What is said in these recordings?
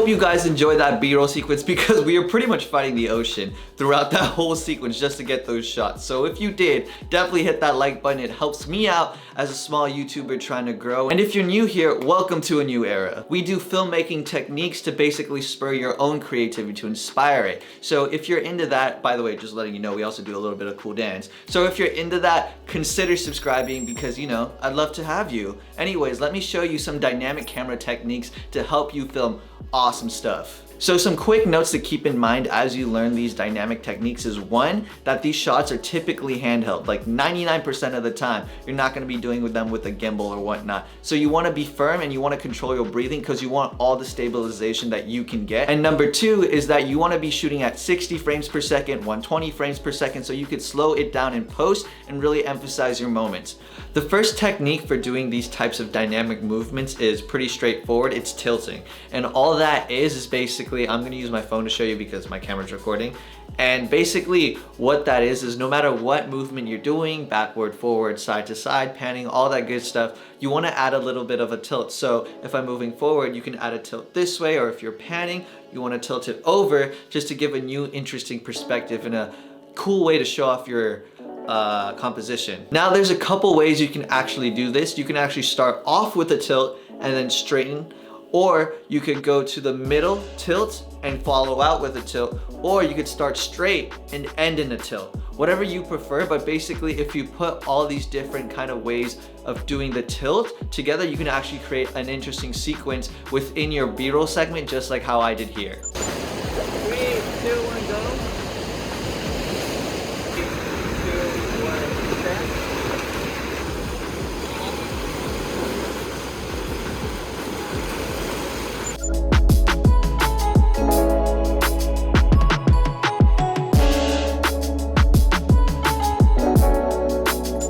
hope you guys enjoyed that B-roll sequence because we are pretty much fighting the ocean throughout that whole sequence just to get those shots. So if you did, definitely hit that like button. It helps me out as a small YouTuber trying to grow. And if you're new here, welcome to a new era. We do filmmaking techniques to basically spur your own creativity, to inspire it. So if you're into that, by the way, just letting you know, we also do a little bit of cool dance. So if you're into that, consider subscribing because, you know, I'd love to have you. Anyways, let me show you some dynamic camera techniques to help you film awesome stuff. So some quick notes to keep in mind as you learn these dynamic techniques is one, that these shots are typically handheld. Like 99% of the time, you're not gonna be doing with them with a gimbal or whatnot. So you wanna be firm and you wanna control your breathing because you want all the stabilization that you can get. And number two is that you wanna be shooting at 60 frames per second, 120 frames per second, so you could slow it down in post and really emphasize your moments. The first technique for doing these types of dynamic movements is pretty straightforward. It's tilting. And all that is basically, I'm gonna use my phone to show you because my camera's recording. And basically what that is no matter what movement you're doing, backward, forward, side to side, panning, all that good stuff, you wanna add a little bit of a tilt. So if I'm moving forward, you can add a tilt this way, or if you're panning, you wanna tilt it over just to give a new interesting perspective and a cool way to show off your composition. Now there's a couple ways you can actually do this. You can actually start off with a tilt and then straighten, or you could go to the middle tilt and follow out with a tilt, or you could start straight and end in a tilt. Whatever you prefer, but basically if you put all these different kind of ways of doing the tilt together, you can actually create an interesting sequence within your B-roll segment, just like how I did here. 3, 2, 1, go.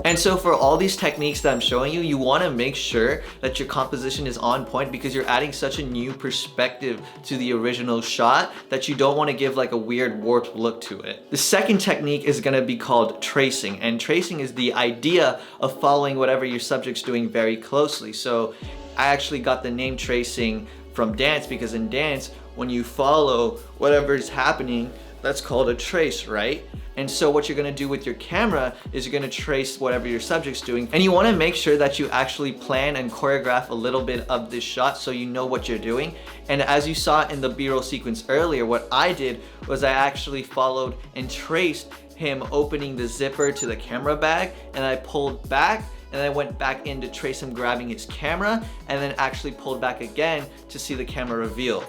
And so for all these techniques that I'm showing you, you want to make sure that your composition is on point because you're adding such a new perspective to the original shot that you don't want to give like a weird warped look to it. The second technique is going to be called tracing, and tracing is the idea of following whatever your subject's doing very closely. So I actually got the name tracing from dance because in dance, when you follow whatever is happening, that's called a trace, right? And so what you're gonna do with your camera is you're gonna trace whatever your subject's doing. And you wanna make sure that you actually plan and choreograph a little bit of this shot so you know what you're doing. And as you saw in the B-roll sequence earlier, what I did was I actually followed and traced him opening the zipper to the camera bag, and I pulled back and I went back in to trace him grabbing his camera, and then actually pulled back again to see the camera revealed.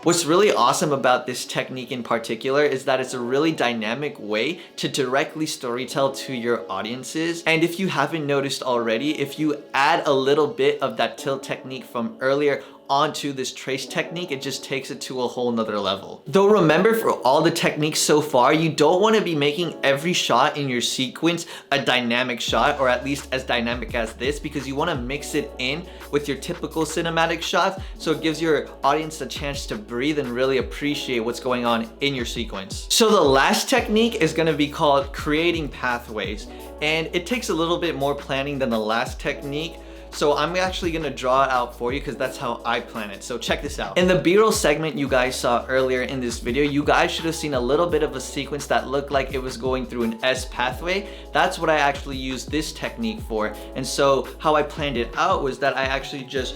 What's really awesome about this technique in particular is that it's a really dynamic way to directly storytell to your audiences. And if you haven't noticed already, if you add a little bit of that tilt technique from earlier onto this trace technique, it just takes it to a whole nother level. Though remember, for all the techniques so far, you don't want to be making every shot in your sequence a dynamic shot, or at least as dynamic as this, because you want to mix it in with your typical cinematic shots so it gives your audience a chance to breathe and really appreciate what's going on in your sequence. So the last technique is going to be called creating pathways, and it takes a little bit more planning than the last technique. So I'm actually gonna draw it out for you because that's how I plan it. So check this out. In the B-roll segment you guys saw earlier in this video, you guys should have seen a little bit of a sequence that looked like it was going through an S pathway. That's what I actually used this technique for. And so how I planned it out was that I actually just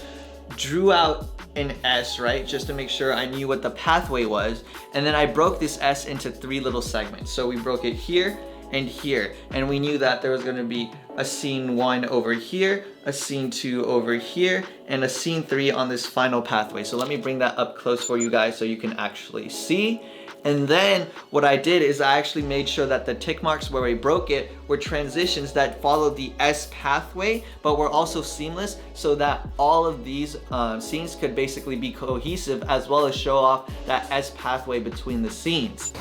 drew out an S, right? Just to make sure I knew what the pathway was. And then I broke this S into 3 little segments. So we broke it here and here. And we knew that there was gonna be a scene 1 over here, a scene 2 over here, and a scene 3 on this final pathway. So let me bring that up close for you guys so you can actually see. And then what I did is I actually made sure that the tick marks where we broke it were transitions that followed the S pathway, but were also seamless so that all of these scenes could basically be cohesive, as well as show off that S pathway between the scenes.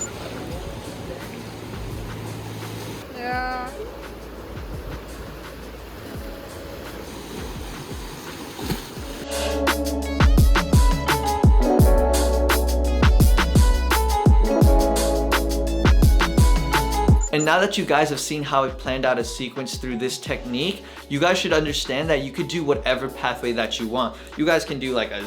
Yeah. then now that you guys have seen how I planned out a sequence through this technique, you guys should understand that you could do whatever pathway that you want. You guys can do like a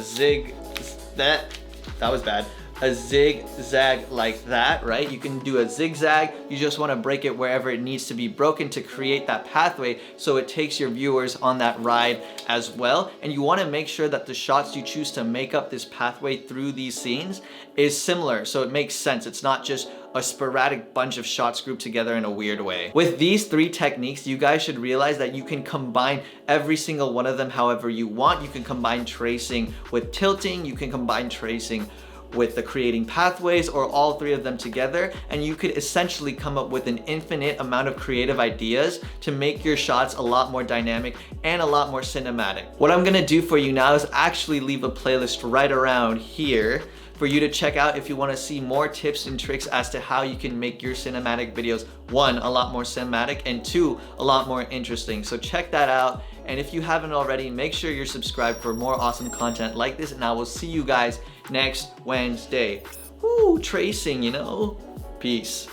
that was bad. A zigzag like that, right? You can do a zigzag. You just want to break it wherever it needs to be broken to create that pathway so it takes your viewers on that ride as well. And you want to make sure that the shots you choose to make up this pathway through these scenes is similar, so it makes sense. It's not just a sporadic bunch of shots grouped together in a weird way. With these 3 techniques, you guys should realize that you can combine every single one of them however you want. You can combine tracing with tilting, you can combine tracing with the creating pathways, or all 3 of them together, and you could essentially come up with an infinite amount of creative ideas to make your shots a lot more dynamic and a lot more cinematic. What I'm gonna do for you now is actually leave a playlist right around here for you to check out if you want to see more tips and tricks as to how you can make your cinematic videos, 1, a lot more cinematic, and 2, a lot more interesting. So check that out, and if you haven't already, make sure you're subscribed for more awesome content like this, and I will see you guys next Wednesday. Woo, tracing, you know? Peace.